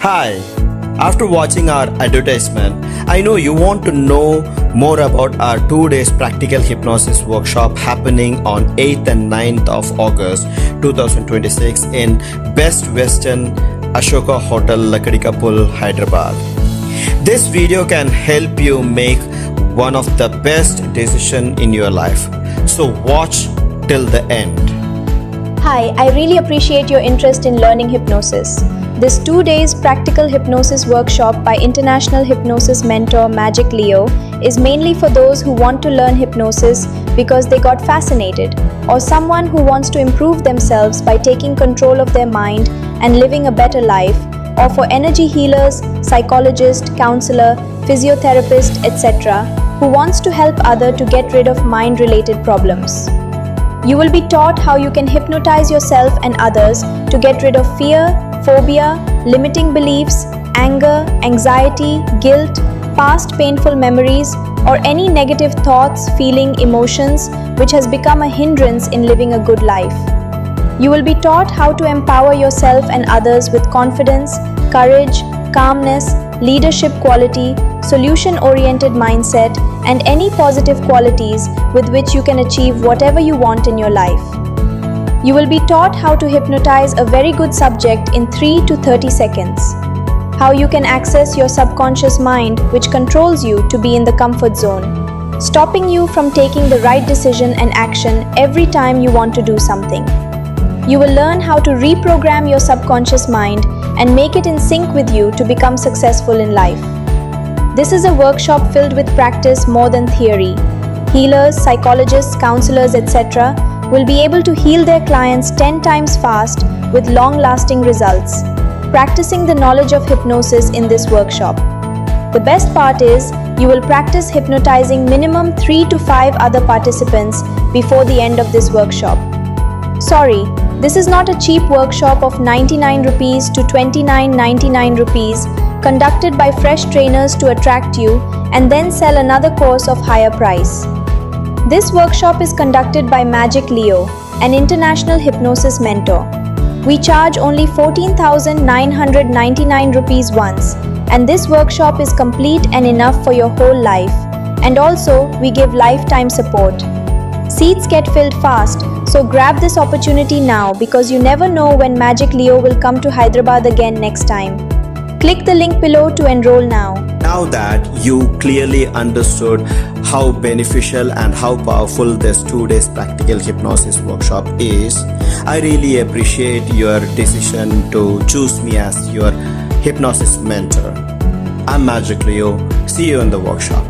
Hi, after watching our advertisement, I know you want to know more about our 2 days practical hypnosis workshop happening on 8th and 9th of August 2026 in Best Western Ashoka Hotel, Lakadikapul, Hyderabad. This video can help you make one of the best decisions in your life. So watch till the end. Hi, I really appreciate your interest in learning hypnosis. This 2 days practical hypnosis workshop by international hypnosis mentor Magic Leo is mainly for those who want to learn hypnosis because they got fascinated, or someone who wants to improve themselves by taking control of their mind and living a better life, or for energy healers, psychologist, counselor, physiotherapist, etc., who wants to help others to get rid of mind-related problems. You will be taught how you can hypnotize yourself and others to get rid of fear, phobia, limiting beliefs, anger, anxiety, guilt, past painful memories, or any negative thoughts, feeling, emotions which has become a hindrance in living a good life. You will be taught how to empower yourself and others with confidence, courage, calmness, leadership quality, solution-oriented mindset, and any positive qualities with which you can achieve whatever you want in your life. You will be taught how to hypnotize a very good subject in 3 to 30 seconds. How you can access your subconscious mind which controls you to be in the comfort zone, stopping you from taking the right decision and action every time you want to do something. You will learn how to reprogram your subconscious mind and make it in sync with you to become successful in life. This is a workshop filled with practice more than theory. Healers, psychologists, counselors, etc. will be able to heal their clients 10 times fast with long-lasting results, practicing the knowledge of hypnosis in this workshop. The best part is, you will practice hypnotizing minimum 3 to 5 other participants before the end of this workshop. Sorry, this is not a cheap workshop of 99 rupees to 29.99 rupees conducted by fresh trainers to attract you and then sell another course of higher price. This workshop is conducted by Magic Leo, an international hypnosis mentor. We charge only 14,999 rupees once, and this workshop is complete and enough for your whole life. And also, we give lifetime support. Seats get filled fast, so grab this opportunity now because you never know when Magic Leo will come to Hyderabad again next time. Click the link below to enroll now. Now that you clearly understood how beneficial and how powerful this 2 days practical hypnosis workshop is, I really appreciate your decision to choose me as your hypnosis mentor. I'm Magic Leo. See you in the workshop.